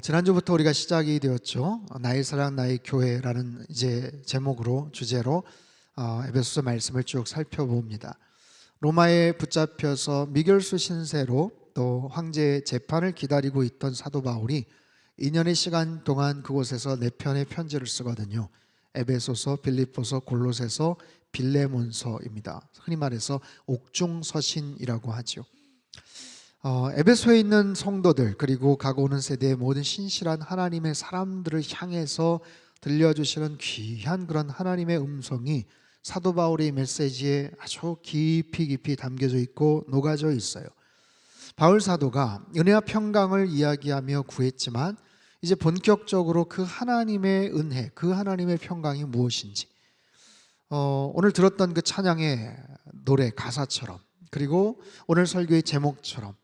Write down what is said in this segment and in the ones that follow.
지난주부터 우리가 시작이 되었죠. 나의 사랑 나의 교회라는 제목으로 주제로 에베소서 말씀을 쭉 살펴봅니다. 로마에 붙잡혀서 미결수 신세로 또 황제의 재판을 기다리고 있던 사도 바울이 2년의 시간 동안 그곳에서 4편의 편지를 쓰거든요. 에베소서, 빌립보서, 골로새서, 빌레몬서입니다. 흔히 말해서 옥중서신이라고 하죠. 에베소에 있는 성도들 그리고 가고 오는 세대의 모든 신실한 하나님의 사람들을 향해서 들려주시는 귀한 그런 하나님의 음성이 사도 바울의 메시지에 아주 깊이 담겨져 있고 녹아져 있어요. 바울 사도가 은혜와 평강을 이야기하며 구했지만 이제 본격적으로 그 하나님의 은혜, 그 하나님의 평강이 무엇인지 오늘 들었던 그 찬양의 노래 가사처럼, 그리고 오늘 설교의 제목처럼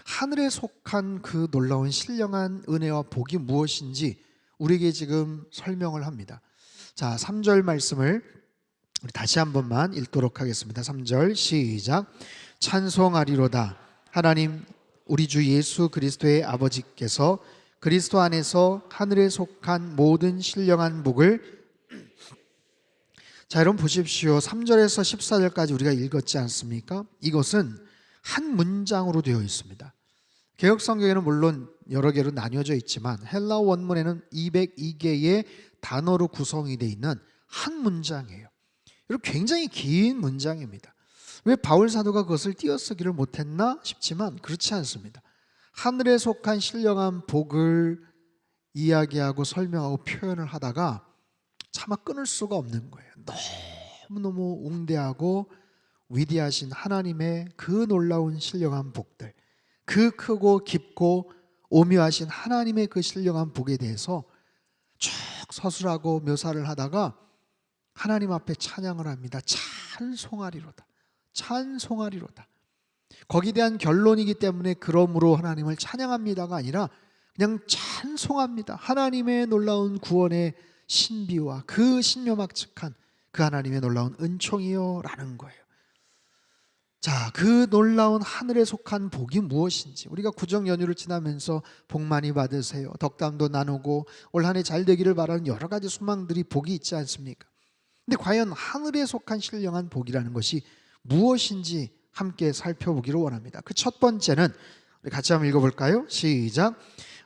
하늘에 속한 그 놀라운 신령한 은혜와 복이 무엇인지 우리에게 지금 설명을 합니다. 자, 3절 말씀을 우리 다시 한 번만 읽도록 하겠습니다. 3절 시작. 찬송하리로다 하나님 우리 주 예수 그리스도의 아버지께서 그리스도 안에서 하늘에 속한 모든 신령한 복을. 자, 여러분 보십시오. 3절에서 14절까지 우리가 읽었지 않습니까? 이것은 한 문장으로 되어 있습니다. 개역 성경에는 물론 여러 개로 나뉘어져 있지만 헬라어 원문에는 202개의 단어로 구성이 되어 있는 한 문장이에요. 여러분 굉장히 긴 문장입니다. 왜 바울 사도가 그것을 띄어쓰기를 못했나 싶지만 그렇지 않습니다. 하늘에 속한 신령한 복을 이야기하고 설명하고 표현을 하다가 차마 끊을 수가 없는 거예요. 너무너무 웅대하고 위대하신 하나님의 그 놀라운 신령한 복들, 그 크고 깊고 오묘하신 하나님의 그 신령한 복에 대해서 쭉 서술하고 묘사를 하다가 하나님 앞에 찬양을 합니다. 찬송하리로다. 찬송하리로다. 거기에 대한 결론이기 때문에 그러므로 하나님을 찬양합니다가 아니라 그냥 찬송합니다. 하나님의 놀라운 구원의 신비와 그 신묘막측한 그 하나님의 놀라운 은총이요 라는 거예요. 자, 그 놀라운 하늘에 속한 복이 무엇인지 우리가 구정 연휴를 지나면서 복 많이 받으세요, 덕담도 나누고 올 한 해 잘 되기를 바라는 여러 가지 소망들이 복이 있지 않습니까? 근데 과연 하늘에 속한 신령한 복이라는 것이 무엇인지 함께 살펴보기를 원합니다. 그 첫 번째는 우리 같이 한번 읽어볼까요? 시작.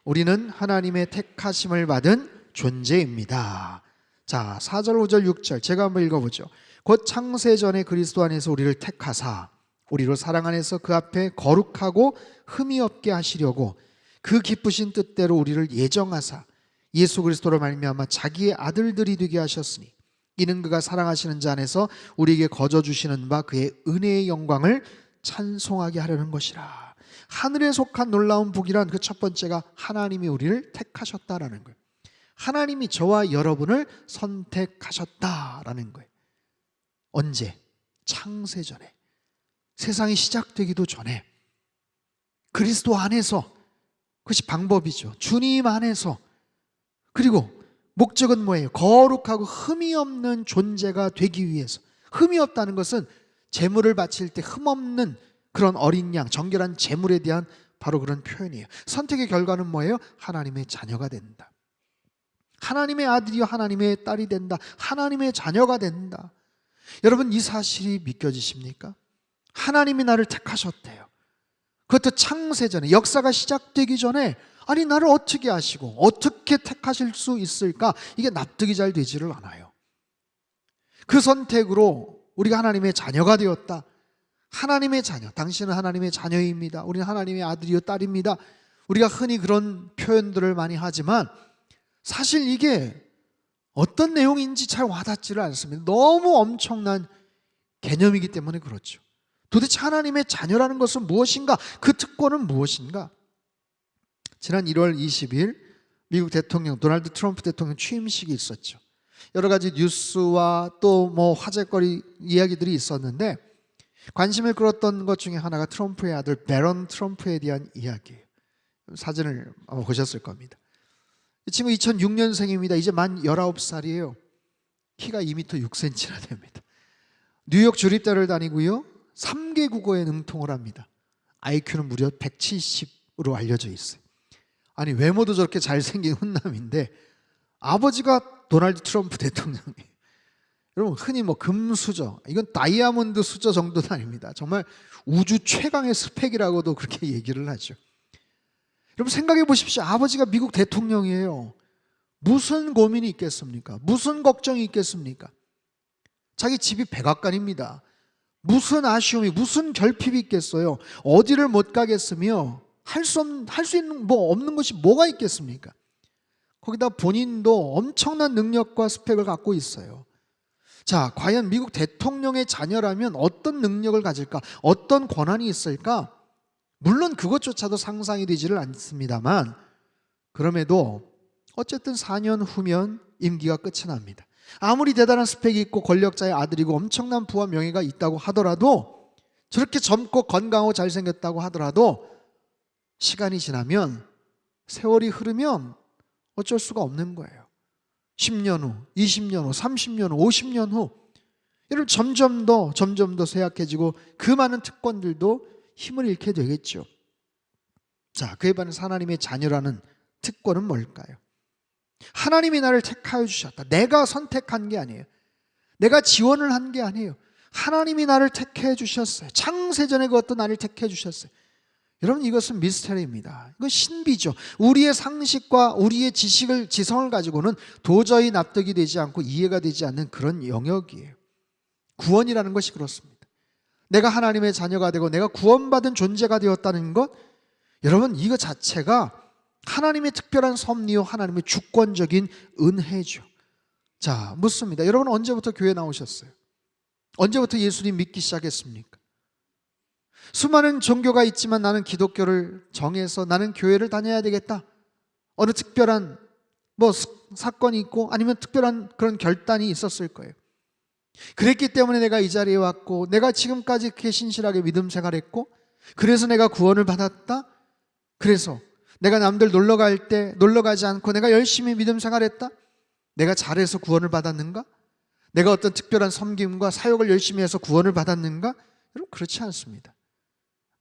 우리는 하나님의 택하심을 받은 존재입니다. 자, 4절, 5절, 6절 제가 한번 읽어보죠. 곧 창세전에 그리스도 안에서 우리를 택하사 우리로 사랑 안에서 그 앞에 거룩하고 흠이 없게 하시려고 그 기쁘신 뜻대로 우리를 예정하사 예수 그리스도로 말미암아 자기의 아들들이 되게 하셨으니 이는 그가 사랑하시는 자 안에서 우리에게 거저 주시는 바 그의 은혜의 영광을 찬송하게 하려는 것이라. 하늘에 속한 놀라운 복이란 그 첫 번째가 하나님이 우리를 택하셨다라는 거예요. 하나님이 저와 여러분을 선택하셨다라는 거예요. 언제? 창세전에, 세상이 시작되기도 전에 그리스도 안에서, 그것이 방법이죠. 주님 안에서. 그리고 목적은 뭐예요? 거룩하고 흠이 없는 존재가 되기 위해서. 흠이 없다는 것은 제물을 바칠 때 흠없는 그런 어린 양, 정결한 제물에 대한 바로 그런 표현이에요. 선택의 결과는 뭐예요? 하나님의 자녀가 된다. 하나님의 아들이요 하나님의 딸이 된다. 하나님의 자녀가 된다. 여러분 이 사실이 믿겨지십니까? 하나님이 나를 택하셨대요. 그것도 창세전에, 역사가 시작되기 전에. 아니 나를 어떻게 아시고 어떻게 택하실 수 있을까? 이게 납득이 잘 되지를 않아요. 그 선택으로 우리가 하나님의 자녀가 되었다. 하나님의 자녀, 당신은 하나님의 자녀입니다. 우리는 하나님의 아들이요 딸입니다. 우리가 흔히 그런 표현들을 많이 하지만 사실 이게 어떤 내용인지 잘 와닿지를 않습니다. 너무 엄청난 개념이기 때문에 그렇죠. 도대체 하나님의 자녀라는 것은 무엇인가? 그 특권은 무엇인가? 지난 1월 20일 미국 대통령 도널드 트럼프 대통령 취임식이 있었죠. 여러 가지 뉴스와 또 화제거리 이야기들이 있었는데 관심을 끌었던 것 중에 하나가 트럼프의 아들 베런 트럼프에 대한 이야기예요. 사진을 보셨을 겁니다. 이 친구 2006년생입니다. 이제 만 19살이에요. 키가 2m 6cm나 됩니다. 뉴욕 주립대를 다니고요. 3개 국어에 능통을 합니다. IQ는 무려 170으로 알려져 있어요. 아니 외모도 저렇게 잘생긴 훈남인데 아버지가 도널드 트럼프 대통령이에요. 여러분 흔히 뭐 금수저, 이건 다이아몬드 수저 정도는 아닙니다. 정말 우주 최강의 스펙이라고도 그렇게 얘기를 하죠. 여러분 생각해 보십시오. 아버지가 미국 대통령이에요. 무슨 고민이 있겠습니까? 무슨 걱정이 있겠습니까? 자기 집이 백악관입니다. 무슨 아쉬움이, 무슨 결핍이 있겠어요? 어디를 못 가겠으며 할 수 있는 뭐 없는 것이 뭐가 있겠습니까? 거기다 본인도 엄청난 능력과 스펙을 갖고 있어요. 자, 과연 미국 대통령의 자녀라면 어떤 능력을 가질까? 어떤 권한이 있을까? 물론 그것조차도 상상이 되지를 않습니다만, 그럼에도 어쨌든 4년 후면 임기가 끝이 납니다. 아무리 대단한 스펙이 있고 권력자의 아들이고 엄청난 부와 명예가 있다고 하더라도, 저렇게 젊고 건강하고 잘생겼다고 하더라도 시간이 지나면, 세월이 흐르면 어쩔 수가 없는 거예요. 10년 후, 20년 후, 30년 후, 50년 후 여러분 점점 더 쇠약해지고 그 많은 특권들도 힘을 잃게 되겠죠. 자, 그에 반해서 하나님의 자녀라는 특권은 뭘까요? 하나님이 나를 택하여 주셨다. 내가 선택한 게 아니에요. 내가 지원을 한 게 아니에요. 하나님이 나를 택해 주셨어요. 창세전에 그 어떤 나를 택해 주셨어요. 여러분 이것은 미스터리입니다. 이건 신비죠. 우리의 상식과 우리의 지성을 가지고는 도저히 납득이 되지 않고 이해가 되지 않는 그런 영역이에요. 구원이라는 것이 그렇습니다. 내가 하나님의 자녀가 되고 내가 구원받은 존재가 되었다는 것, 여러분 이거 자체가 하나님의 특별한 섭리요, 하나님의 주권적인 은혜죠. 자, 묻습니다. 여러분 언제부터 교회 나오셨어요? 언제부터 예수님 믿기 시작했습니까? 수많은 종교가 있지만 나는 기독교를 정해서 나는 교회를 다녀야 되겠다. 어느 특별한 뭐 사건이 있고 아니면 특별한 그런 결단이 있었을 거예요. 그랬기 때문에 내가 이 자리에 왔고 내가 지금까지 이렇게 신실하게 믿음 생활했고 그래서 내가 구원을 받았다. 그래서 내가 남들 놀러 갈 때 놀러 가지 않고 내가 열심히 믿음 생활했다. 내가 잘해서 구원을 받았는가? 내가 어떤 특별한 섬김과 사역을 열심히 해서 구원을 받았는가? 여러분 그렇지 않습니다.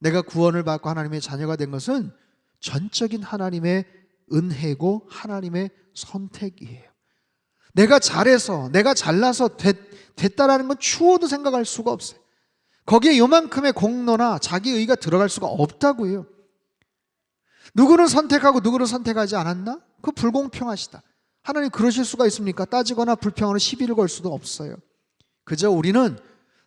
내가 구원을 받고 하나님의 자녀가 된 것은 전적인 하나님의 은혜고 하나님의 선택이에요. 내가 잘해서 내가 잘나서 됐다라는 건 추워도 생각할 수가 없어요. 거기에 요만큼의 공로나 자기 의의가 들어갈 수가 없다고요. 누구는 선택하고 누구는 선택하지 않았나? 그거 불공평하시다. 하나님 그러실 수가 있습니까? 따지거나 불평으로 시비를 걸 수도 없어요. 그저 우리는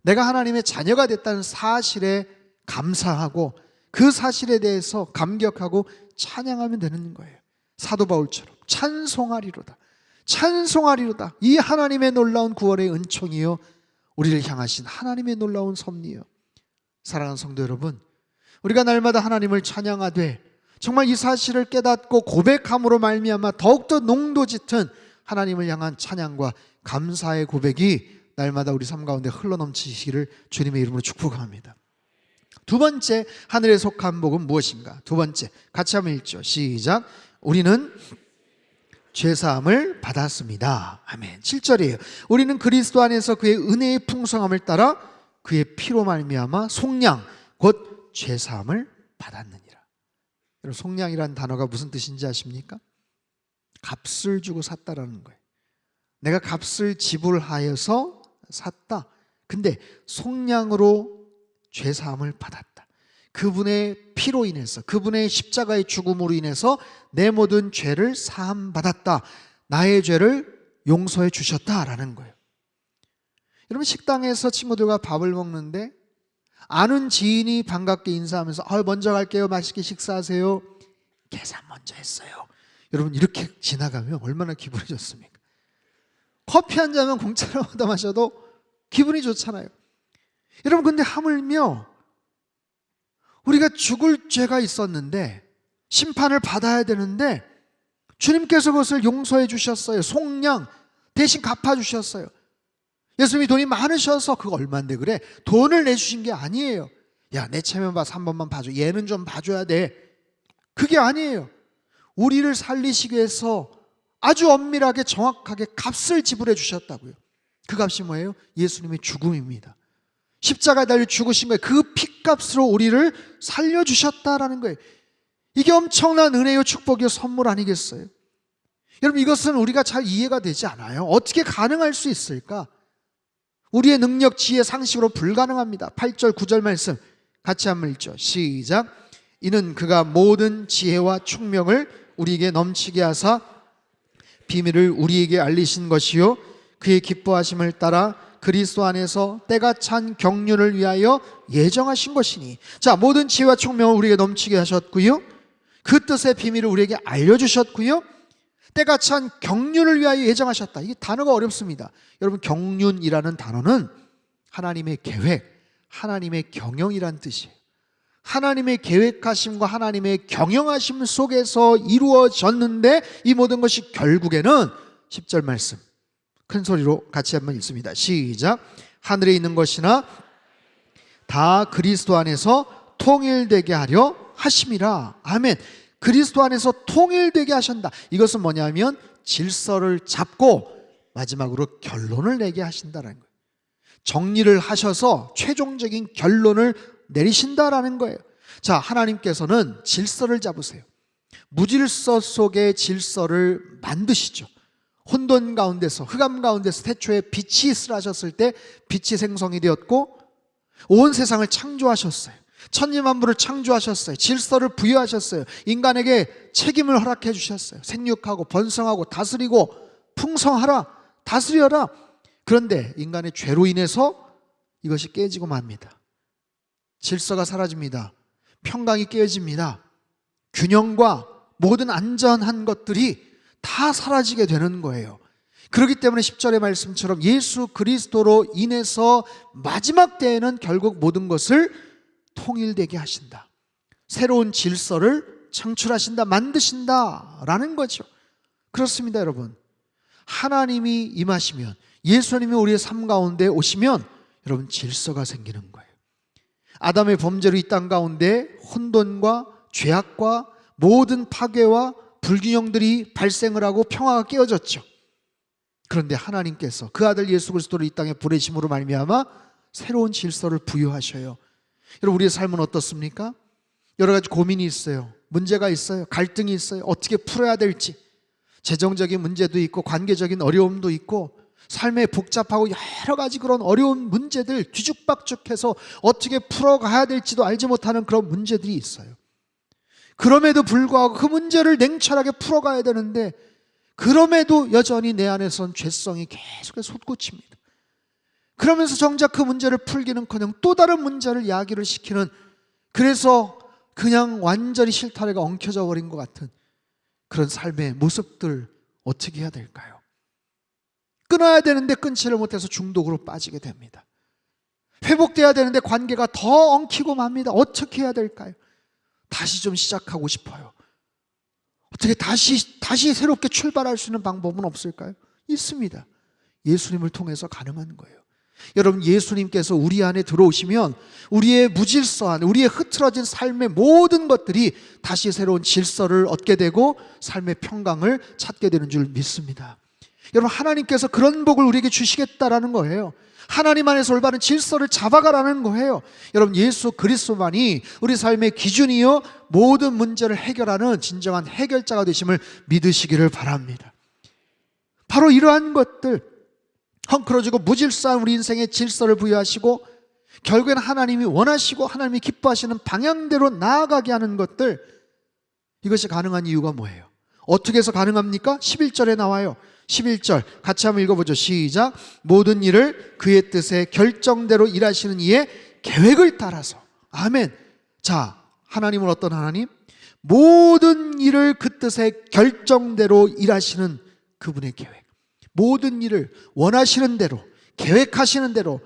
내가 하나님의 자녀가 됐다는 사실에 감사하고 그 사실에 대해서 감격하고 찬양하면 되는 거예요. 사도 바울처럼 찬송하리로다. 찬송하리로다. 이 하나님의 놀라운 구원의 은총이요 우리를 향하신 하나님의 놀라운 섭리요. 사랑하는 성도 여러분, 우리가 날마다 하나님을 찬양하되 정말 이 사실을 깨닫고 고백함으로 말미암아 더욱더 농도 짙은 하나님을 향한 찬양과 감사의 고백이 날마다 우리 삶 가운데 흘러넘치시기를 주님의 이름으로 축복합니다. 두 번째 하늘에 속한 복은 무엇인가? 두 번째 같이 한번 읽죠. 시작. 우리는 죄사함을 받았습니다. 아멘. 7절이에요. 우리는 그리스도 안에서 그의 은혜의 풍성함을 따라 그의 피로 말미암아 속량 곧 죄사함을 받았느니라. 여러분 속량이라는 단어가 무슨 뜻인지 아십니까? 값을 주고 샀다라는 거예요. 내가 값을 지불하여서 샀다. 근데 속량으로 죄사함을 받았다. 그분의 피로 인해서 그분의 십자가의 죽음으로 인해서 내 모든 죄를 사함받았다. 나의 죄를 용서해 주셨다라는 거예요. 여러분 식당에서 친구들과 밥을 먹는데 아는 지인이 반갑게 인사하면서 먼저 갈게요. 맛있게 식사하세요. 계산 먼저 했어요. 여러분 이렇게 지나가면 얼마나 기분이 좋습니까? 커피 한 잔은 공짜로 얻어 마셔도 기분이 좋잖아요. 여러분 근데 하물며 우리가 죽을 죄가 있었는데 심판을 받아야 되는데 주님께서 그것을 용서해 주셨어요. 속량 대신 갚아주셨어요. 예수님이 돈이 많으셔서 그거 얼마인데 그래? 돈을 내주신 게 아니에요. 야, 내 체면 봐서 한 번만 봐줘. 얘는 좀 봐줘야 돼. 그게 아니에요. 우리를 살리시기 위해서 아주 엄밀하게 정확하게 값을 지불해 주셨다고요. 그 값이 뭐예요? 예수님의 죽음입니다. 십자가에 달려 죽으신 거예요. 그 피값으로 우리를 살려주셨다라는 거예요. 이게 엄청난 은혜요 축복이요 선물 아니겠어요? 여러분, 이것은 우리가 잘 이해가 되지 않아요. 어떻게 가능할 수 있을까? 우리의 능력, 지혜, 상식으로 불가능합니다. 8절, 9절 말씀 같이 한번 읽죠. 시작. 이는 그가 모든 지혜와 총명을 우리에게 넘치게 하사 비밀을 우리에게 알리신 것이요 그의 기뻐하심을 따라 그리스도 안에서 때가 찬 경륜을 위하여 예정하신 것이니. 자, 모든 지혜와 총명을 우리에게 넘치게 하셨고요, 그 뜻의 비밀을 우리에게 알려주셨고요, 때가 찬 경륜을 위하여 예정하셨다. 이게 단어가 어렵습니다. 여러분, 경륜이라는 단어는 하나님의 계획, 하나님의 경영이란 뜻이에요. 하나님의 계획하심과 하나님의 경영하심 속에서 이루어졌는데, 이 모든 것이 결국에는 10절 말씀 큰 소리로 같이 한번 읽습니다. 시작. 하늘에 있는 것이나 다 그리스도 안에서 통일되게 하려 하심이라. 아멘. 그리스도 안에서 통일되게 하신다. 이것은 뭐냐면 질서를 잡고 마지막으로 결론을 내게 하신다는 거예요. 정리를 하셔서 최종적인 결론을 내리신다라는 거예요. 자, 하나님께서는 질서를 잡으세요. 무질서 속에 질서를 만드시죠. 혼돈 가운데서, 흑암 가운데서 태초에 빛이 있으라 하셨을 때 빛이 생성이 되었고, 온 세상을 창조하셨어요. 천지만물을 창조하셨어요. 질서를 부여하셨어요. 인간에게 책임을 허락해 주셨어요. 생육하고 번성하고 다스리고 풍성하라, 다스려라. 그런데 인간의 죄로 인해서 이것이 깨지고 맙니다. 질서가 사라집니다. 평강이 깨집니다. 균형과 모든 안전한 것들이 다 사라지게 되는 거예요. 그렇기 때문에 10절의 말씀처럼 예수 그리스도로 인해서 마지막 때에는 결국 모든 것을 통일되게 하신다. 새로운 질서를 창출하신다, 만드신다라는 거죠. 그렇습니다, 여러분. 하나님이 임하시면, 예수님이 우리의 삶 가운데 오시면 여러분, 질서가 생기는 거예요. 아담의 범죄로 이 땅 가운데 혼돈과 죄악과 모든 파괴와 불균형들이 발생을 하고 평화가 깨어졌죠. 그런데 하나님께서 그 아들 예수 그리스도를 이 땅에 보내심으로 말미암아 새로운 질서를 부여하셔요. 여러분, 우리의 삶은 어떻습니까? 여러 가지 고민이 있어요. 문제가 있어요. 갈등이 있어요. 어떻게 풀어야 될지. 재정적인 문제도 있고 관계적인 어려움도 있고 삶에 복잡하고 여러 가지 그런 어려운 문제들 뒤죽박죽해서 어떻게 풀어가야 될지도 알지 못하는 그런 문제들이 있어요. 그럼에도 불구하고 그 문제를 냉철하게 풀어가야 되는데, 그럼에도 여전히 내 안에선 죄성이 계속해서 솟구칩니다. 그러면서 정작 그 문제를 풀기는커녕 또 다른 문제를 야기를 시키는, 그래서 그냥 완전히 실타래가 엉켜져 버린 것 같은 그런 삶의 모습들, 어떻게 해야 될까요? 끊어야 되는데 끊지를 못해서 중독으로 빠지게 됩니다. 회복돼야 되는데 관계가 더 엉키고 맙니다. 어떻게 해야 될까요? 다시 좀 시작하고 싶어요. 어떻게 다시 새롭게 출발할 수 있는 방법은 없을까요? 있습니다. 예수님을 통해서 가능한 거예요. 여러분, 예수님께서 우리 안에 들어오시면 우리의 무질서한, 우리의 흐트러진 삶의 모든 것들이 다시 새로운 질서를 얻게 되고 삶의 평강을 찾게 되는 줄 믿습니다. 여러분, 하나님께서 그런 복을 우리에게 주시겠다라는 거예요. 하나님 안에서 올바른 질서를 잡아가라는 거예요. 여러분, 예수 그리스도만이 우리 삶의 기준이요 모든 문제를 해결하는 진정한 해결자가 되심을 믿으시기를 바랍니다. 바로 이러한 것들, 헝클어지고 무질서한 우리 인생의 질서를 부여하시고 결국에는 하나님이 원하시고 하나님이 기뻐하시는 방향대로 나아가게 하는 것들, 이것이 가능한 이유가 뭐예요? 어떻게 해서 가능합니까? 11절에 나와요. 11절 같이 한번 읽어보죠. 시작. 모든 일을 그의 뜻에 결정대로 일하시는 이의 계획을 따라서. 아멘. 자, 하나님은 어떤 하나님? 모든 일을 그 뜻에 결정대로 일하시는 그분의 계획. 모든 일을 원하시는 대로, 계획하시는 대로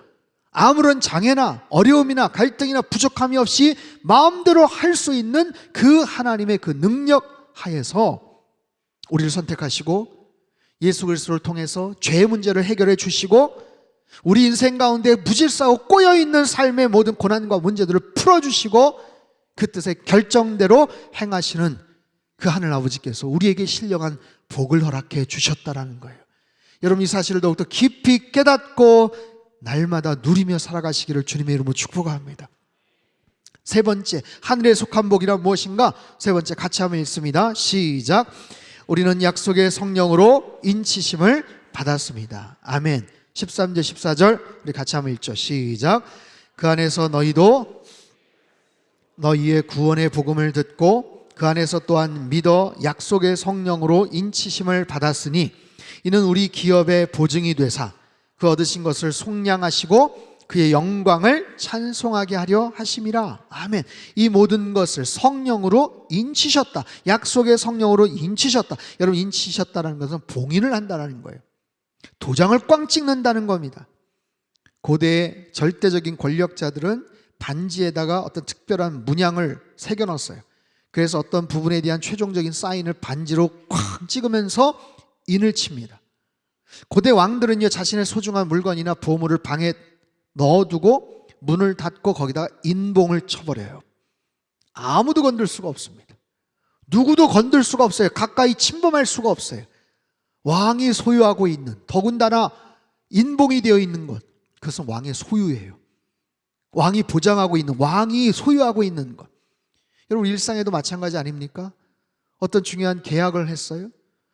아무런 장애나 어려움이나 갈등이나 부족함이 없이 마음대로 할 수 있는 그 하나님의 그 능력 하에서 우리를 선택하시고 예수 그리스도를 통해서 죄의 문제를 해결해 주시고 우리 인생 가운데 무질서하고 꼬여있는 삶의 모든 고난과 문제들을 풀어주시고 그 뜻의 결정대로 행하시는 그 하늘 아버지께서 우리에게 신령한 복을 허락해 주셨다라는 거예요. 여러분, 이 사실을 더욱더 깊이 깨닫고 날마다 누리며 살아가시기를 주님의 이름으로 축복합니다. 세 번째, 하늘에 속한 복이란 무엇인가? 세 번째, 같이 한번 읽습니다. 시작. 우리는 약속의 성령으로 인치심을 받았습니다. 아멘. 13절 14절 우리 같이 한번 읽죠. 시작. 그 안에서 너희도 너희의 구원의 복음을 듣고 그 안에서 또한 믿어 약속의 성령으로 인치심을 받았으니 이는 우리 기업의 보증이 되사 그 얻으신 것을 속량하시고 그의 영광을 찬송하게 하려 하심이라. 아멘. 이 모든 것을 성령으로 인치셨다. 약속의 성령으로 인치셨다. 여러분, 인치셨다는 것은 봉인을 한다는 거예요. 도장을 꽝 찍는다는 겁니다. 고대의 절대적인 권력자들은 반지에다가 어떤 특별한 문양을 새겨놨어요. 그래서 어떤 부분에 대한 최종적인 사인을 반지로 꽝 찍으면서 인을 칩니다. 고대 왕들은요, 자신의 소중한 물건이나 보물을 방에 넣어두고 문을 닫고 거기다가 인봉을 쳐버려요. 아무도 건들 수가 없습니다. 누구도 건들 수가 없어요. 가까이 침범할 수가 없어요. 왕이 소유하고 있는, 더군다나 인봉이 되어 있는 것, 그것은 왕의 소유예요. 왕이 보장하고 있는, 왕이 소유하고 있는 것. 여러분, 일상에도 마찬가지 아닙니까? 어떤 중요한 계약을 했어요.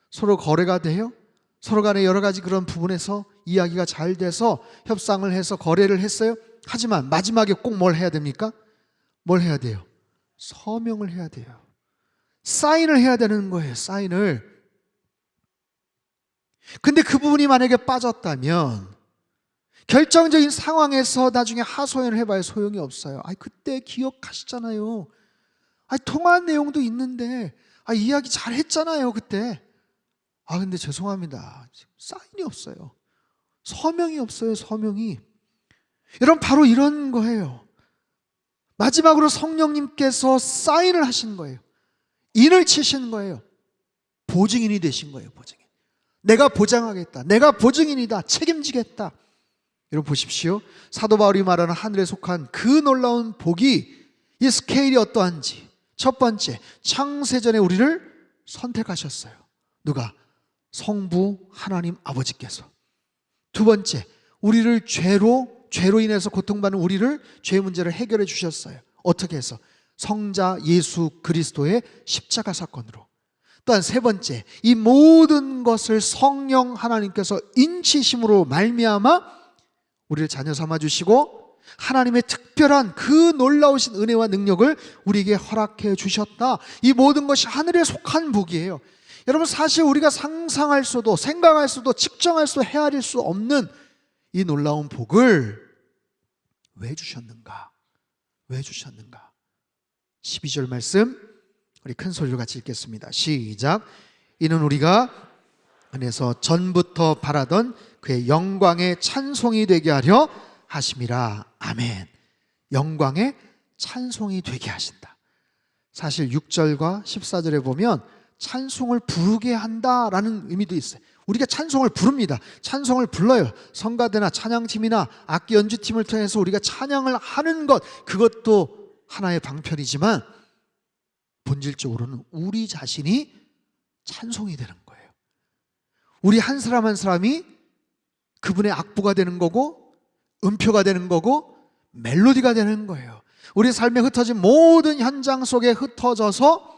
서로 거래가 돼요. 서로 간에 여러 가지 그런 부분에서 이야기가 잘 돼서 협상을 해서 거래를 했어요. 하지만 마지막에 꼭 뭘 해야 됩니까? 뭘 해야 돼요? 서명을 해야 돼요. 사인을 해야 되는 거예요. 사인을. 근데 그 부분이 만약에 빠졌다면 결정적인 상황에서 나중에 하소연을 해봐야 소용이 없어요. 그때 기억하시잖아요. 통화한 내용도 있는데 이야기 잘 했잖아요 그때. 근데 죄송합니다, 사인이 없어요. 서명이 없어요. 서명이. 여러분, 바로 이런 거예요. 마지막으로 성령님께서 사인을 하신 거예요. 인을 치신 거예요. 보증인이 되신 거예요. 보증인. 내가 보장하겠다. 내가 보증인이다. 책임지겠다. 여러분 보십시오. 사도 바울이 말하는 하늘에 속한 그 놀라운 복이, 이 스케일이 어떠한지. 첫 번째, 창세전에 우리를 선택하셨어요. 누가? 성부 하나님 아버지께서. 두 번째, 우리를 죄로 인해서 고통받는 우리를 죄 문제를 해결해 주셨어요. 어떻게 해서? 성자 예수 그리스도의 십자가 사건으로. 또한 세 번째, 이 모든 것을 성령 하나님께서 인치심으로 말미암아 우리를 자녀 삼아 주시고 하나님의 특별한 그 놀라우신 은혜와 능력을 우리에게 허락해 주셨다. 이 모든 것이 하늘에 속한 복이에요. 여러분, 사실 우리가 상상할 수도 생각할 수도 측정할 수도 헤아릴 수 없는 이 놀라운 복을 왜 주셨는가? 왜 주셨는가? 12절 말씀 우리 큰 소리로 같이 읽겠습니다. 시작. 이는 우리가 안에서 전부터 바라던 그의 영광의 찬송이 되게 하려 하심이라. 아멘. 영광의 찬송이 되게 하신다. 사실 6절과 14절에 보면 찬송을 부르게 한다라는 의미도 있어요. 우리가 찬송을 부릅니다. 찬송을 불러요. 성가대나 찬양팀이나 악기 연주팀을 통해서 우리가 찬양을 하는 것, 그것도 하나의 방편이지만 본질적으로는 우리 자신이 찬송이 되는 거예요. 우리 한 사람 한 사람이 그분의 악보가 되는 거고 음표가 되는 거고 멜로디가 되는 거예요. 우리 삶에 흩어진 모든 현장 속에 흩어져서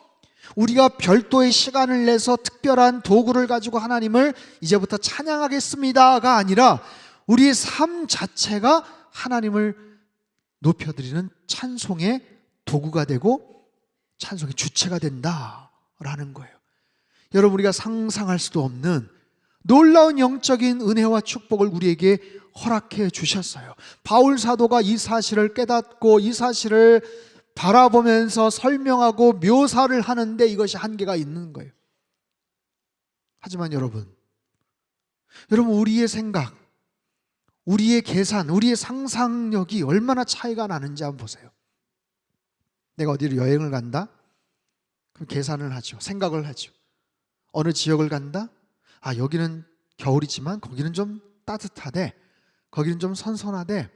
우리가 별도의 시간을 내서 특별한 도구를 가지고 하나님을 이제부터 찬양하겠습니다가 아니라 우리의 삶 자체가 하나님을 높여드리는 찬송의 도구가 되고 찬송의 주체가 된다라는 거예요. 여러분, 우리가 상상할 수도 없는 놀라운 영적인 은혜와 축복을 우리에게 허락해 주셨어요. 바울 사도가 이 사실을 깨닫고 이 사실을 바라보면서 설명하고 묘사를 하는데 이것이 한계가 있는 거예요. 하지만 여러분 우리의 생각, 우리의 계산, 우리의 상상력이 얼마나 차이가 나는지 한번 보세요. 내가 어디로 여행을 간다? 그럼 계산을 하죠. 생각을 하죠. 어느 지역을 간다? 여기는 겨울이지만 거기는 좀 따뜻하대. 거기는 좀 선선하대.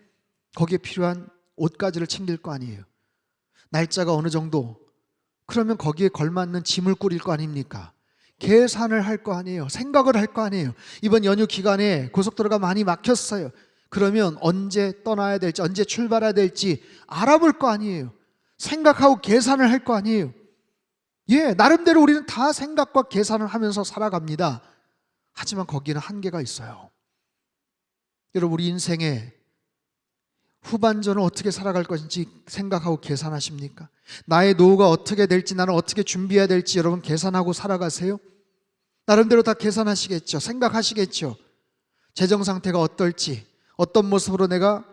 거기에 필요한 옷가지를 챙길 거 아니에요. 날짜가 어느 정도, 그러면 거기에 걸맞는 짐을 꾸릴 거 아닙니까? 계산을 할 거 아니에요. 생각을 할 거 아니에요. 이번 연휴 기간에 고속도로가 많이 막혔어요. 그러면 언제 떠나야 될지, 언제 출발해야 될지 알아볼 거 아니에요. 생각하고 계산을 할 거 아니에요. 예, 나름대로 우리는 다 생각과 계산을 하면서 살아갑니다. 하지만 거기는 한계가 있어요. 여러분, 우리 인생의 후반전을 어떻게 살아갈 것인지 생각하고 계산하십니까? 나의 노후가 어떻게 될지, 나는 어떻게 준비해야 될지 여러분 계산하고 살아가세요? 나름대로 다 계산하시겠죠. 생각하시겠죠. 재정 상태가 어떨지, 어떤 모습으로 내가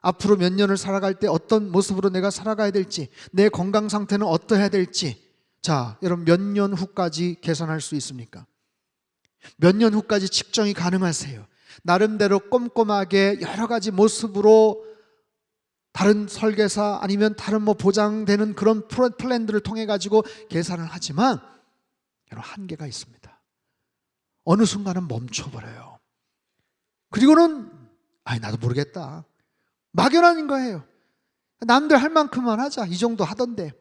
앞으로 몇 년을 살아갈 때 어떤 모습으로 내가 살아가야 될지, 내 건강 상태는 어떠해야 될지. 자, 여러분, 몇 년 후까지 계산할 수 있습니까? 몇 년 후까지 측정이 가능하세요? 나름대로 꼼꼼하게 여러 가지 모습으로 다른 설계사 아니면 다른 보장되는 그런 플랜들을 통해 가지고 계산을 하지만 여러분, 한계가 있습니다. 어느 순간은 멈춰버려요. 그리고는 나도 모르겠다, 막연한 거예요. 남들 할 만큼만 하자, 이 정도 하던데.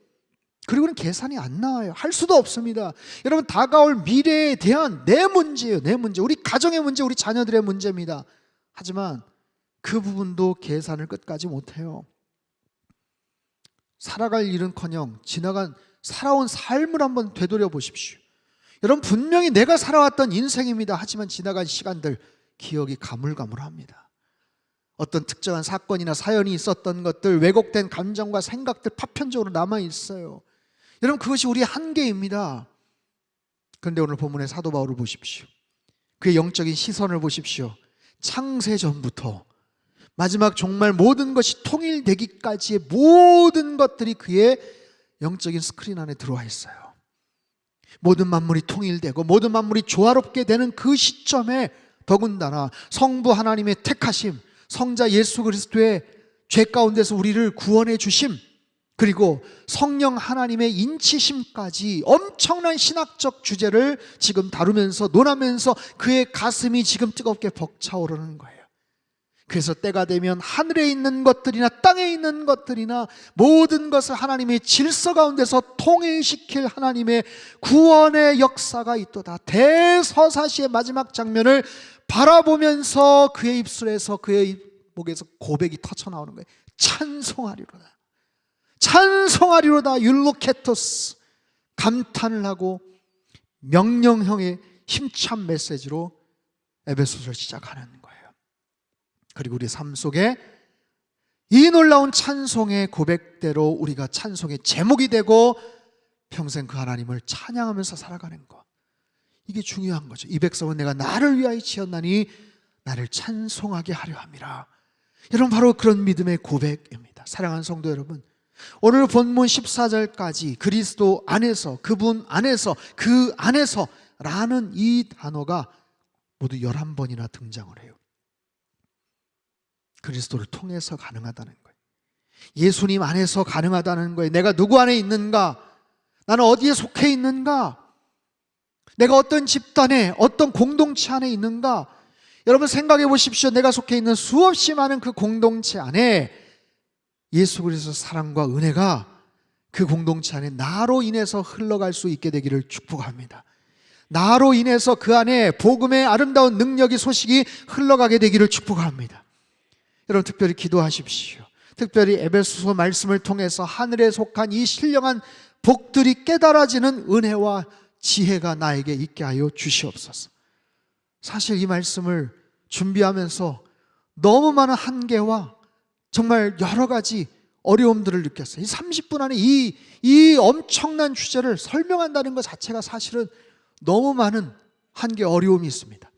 그리고는 계산이 안 나와요. 할 수도 없습니다. 여러분, 다가올 미래에 대한 내 문제예요. 내 문제, 우리 가정의 문제, 우리 자녀들의 문제입니다. 하지만 그 부분도 계산을 끝까지 못해요. 살아갈 일은커녕 살아온 삶을 한번 되돌려 보십시오. 여러분, 분명히 내가 살아왔던 인생입니다. 하지만 지나간 시간들 기억이 가물가물합니다. 어떤 특정한 사건이나 사연이 있었던 것들, 왜곡된 감정과 생각들 파편적으로 남아있어요. 여러분, 그것이 우리의 한계입니다. 그런데 오늘 본문의 사도 바울을 보십시오. 그의 영적인 시선을 보십시오. 창세전부터 마지막 정말 모든 것이 통일되기까지의 모든 것들이 그의 영적인 스크린 안에 들어와 있어요. 모든 만물이 통일되고 모든 만물이 조화롭게 되는 그 시점에 더군다나 성부 하나님의 택하심, 성자 예수 그리스도의 죄 가운데서 우리를 구원해 주심, 그리고 성령 하나님의 인치심까지 엄청난 신학적 주제를 지금 다루면서 논하면서 그의 가슴이 지금 뜨겁게 벅차오르는 거예요. 그래서 때가 되면 하늘에 있는 것들이나 땅에 있는 것들이나 모든 것을 하나님의 질서 가운데서 통일시킬 하나님의 구원의 역사가 있도다. 대서사시의 마지막 장면을 바라보면서 그의 입술에서, 그의 목에서 고백이 터쳐나오는 거예요. 찬송하리로다, 찬송하리로다, 율로케토스. 감탄을 하고 명령형의 힘찬 메시지로 에베소서를 시작하는 거예요. 그리고 우리 삶 속에 이 놀라운 찬송의 고백대로 우리가 찬송의 제목이 되고 평생 그 하나님을 찬양하면서 살아가는 것, 이게 중요한 거죠. 이 백성은 내가 나를 위하여 지었나니 나를 찬송하게 하려 함이라. 여러분, 바로 그런 믿음의 고백입니다. 사랑하는 성도 여러분, 오늘 본문 14절까지 그리스도 안에서, 그분 안에서, 그 안에서 라는 이 단어가 모두 11번이나 등장을 해요. 그리스도를 통해서 가능하다는 거예요. 예수님 안에서 가능하다는 거예요. 내가 누구 안에 있는가? 나는 어디에 속해 있는가? 내가 어떤 집단에, 어떤 공동체 안에 있는가? 여러분, 생각해 보십시오. 내가 속해 있는 수없이 많은 그 공동체 안에 예수 그리스도의 사랑과 은혜가 그 공동체 안에 나로 인해서 흘러갈 수 있게 되기를 축복합니다. 나로 인해서 그 안에 복음의 아름다운 능력이, 소식이 흘러가게 되기를 축복합니다. 여러분, 특별히 기도하십시오. 특별히 에베소서 말씀을 통해서 하늘에 속한 이 신령한 복들이 깨달아지는 은혜와 지혜가 나에게 있게 하여 주시옵소서. 사실 이 말씀을 준비하면서 너무 많은 한계와 정말 여러 가지 어려움들을 느꼈어요. 이 30분 안에 이 엄청난 주제를 설명한다는 것 자체가 사실은 너무 많은 한계, 어려움이 있습니다.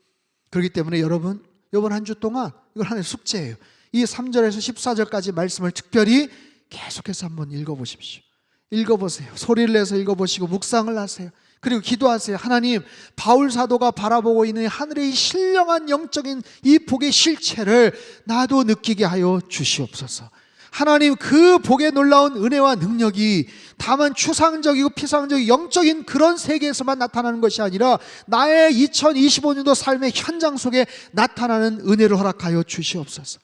그렇기 때문에 여러분, 이번 한 주 동안 이건 하나의 숙제예요. 이 3절에서 14절까지 말씀을 특별히 계속해서 한번 읽어보십시오. 읽어보세요. 소리를 내서 읽어보시고 묵상을 하세요. 그리고 기도하세요. 하나님, 바울 사도가 바라보고 있는 하늘의 이 신령한 영적인 이 복의 실체를 나도 느끼게 하여 주시옵소서. 하나님, 그 복의 놀라운 은혜와 능력이 다만 추상적이고 피상적인 영적인 그런 세계에서만 나타나는 것이 아니라 나의 2025년도 삶의 현장 속에 나타나는 은혜를 허락하여 주시옵소서.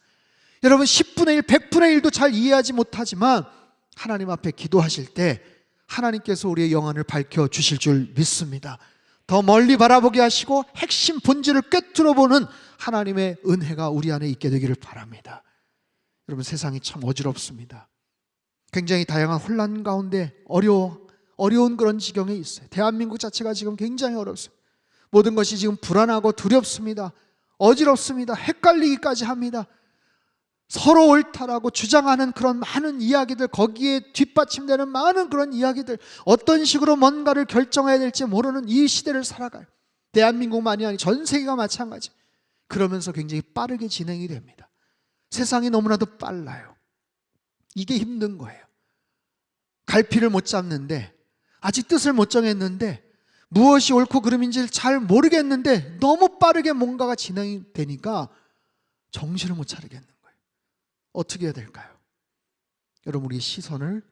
여러분, 10분의 1, 100분의 1도 잘 이해하지 못하지만 하나님 앞에 기도하실 때 하나님께서 우리의 영안을 밝혀주실 줄 믿습니다. 더 멀리 바라보게 하시고 핵심 본질을 꿰뚫어 보는 하나님의 은혜가 우리 안에 있게 되기를 바랍니다. 여러분, 세상이 참 어지럽습니다. 굉장히 다양한 혼란 가운데 어려운 그런 지경에 있어요. 대한민국 자체가 지금 굉장히 어렵습니다. 모든 것이 지금 불안하고 두렵습니다. 어지럽습니다. 헷갈리기까지 합니다. 서로 옳다라고 주장하는 그런 많은 이야기들, 거기에 뒷받침되는 많은 그런 이야기들, 어떤 식으로 뭔가를 결정해야 될지 모르는 이 시대를 살아가요. 대한민국만이 아니라 전 세계가 마찬가지. 그러면서 굉장히 빠르게 진행이 됩니다. 세상이 너무나도 빨라요. 이게 힘든 거예요. 갈피를 못 잡는데, 아직 뜻을 못 정했는데, 무엇이 옳고 그름인지를 잘 모르겠는데 너무 빠르게 뭔가가 진행이 되니까 정신을 못 차리겠는 거예요. 어떻게 해야 될까요? 여러분, 우리 시선을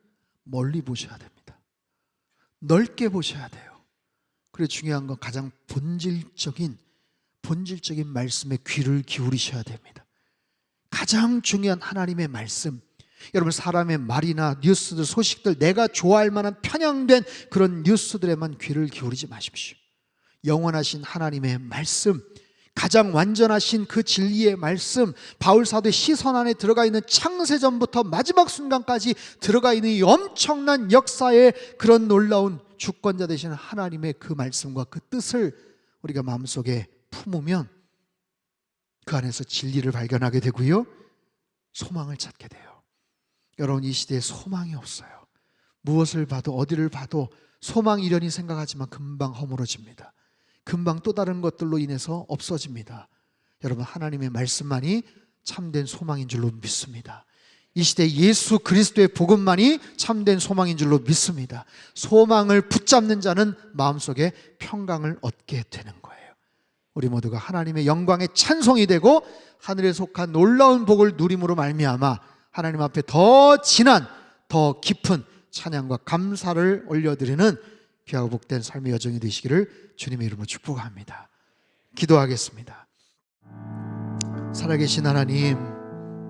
멀리 보셔야 됩니다. 넓게 보셔야 돼요. 그리고 중요한 건 가장 본질적인 말씀에 귀를 기울이셔야 됩니다. 가장 중요한 하나님의 말씀, 여러분, 사람의 말이나 뉴스들, 소식들, 내가 좋아할 만한 편향된 그런 뉴스들에만 귀를 기울이지 마십시오. 영원하신 하나님의 말씀, 가장 완전하신 그 진리의 말씀, 바울사도의 시선 안에 들어가 있는 창세전부터 마지막 순간까지 들어가 있는 이 엄청난 역사의 그런 놀라운 주권자 되시는 하나님의 그 말씀과 그 뜻을 우리가 마음속에 품으면 그 안에서 진리를 발견하게 되고요, 소망을 찾게 돼요. 여러분, 이 시대에 소망이 없어요. 무엇을 봐도, 어디를 봐도 소망 이련히 생각하지만 금방 허물어집니다. 금방 또 다른 것들로 인해서 없어집니다. 여러분, 하나님의 말씀만이 참된 소망인 줄로 믿습니다. 이 시대에 예수 그리스도의 복음만이 참된 소망인 줄로 믿습니다. 소망을 붙잡는 자는 마음속에 평강을 얻게 되는 거예요. 우리 모두가 하나님의 영광의 찬송이 되고 하늘에 속한 놀라운 복을 누림으로 말미암아 하나님 앞에 더 진한, 더 깊은 찬양과 감사를 올려드리는 귀하고 복된 삶의 여정이 되시기를 주님의 이름으로 축복합니다. 기도하겠습니다. 살아계신 하나님,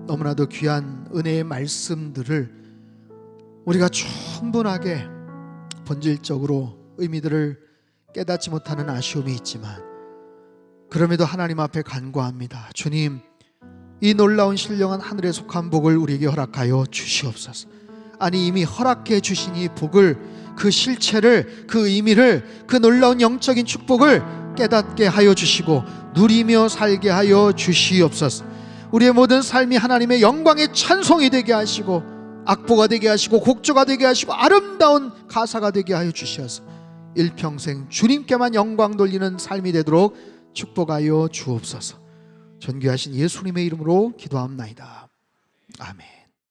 너무나도 귀한 은혜의 말씀들을 우리가 충분하게 본질적으로 의미들을 깨닫지 못하는 아쉬움이 있지만 그럼에도 하나님 앞에 간구합니다. 주님, 이 놀라운 신령한 하늘에 속한 복을 우리에게 허락하여 주시옵소서. 아니, 이미 허락해 주신 이 복을, 그 실체를, 그 의미를, 그 놀라운 영적인 축복을 깨닫게 하여 주시고 누리며 살게 하여 주시옵소서. 우리의 모든 삶이 하나님의 영광의 찬송이 되게 하시고 악보가 되게 하시고 곡조가 되게 하시고 아름다운 가사가 되게 하여 주시어서 일평생 주님께만 영광 돌리는 삶이 되도록 축복하여 주옵소서. 존귀하신 예수님의 이름으로 기도합나이다. 아멘.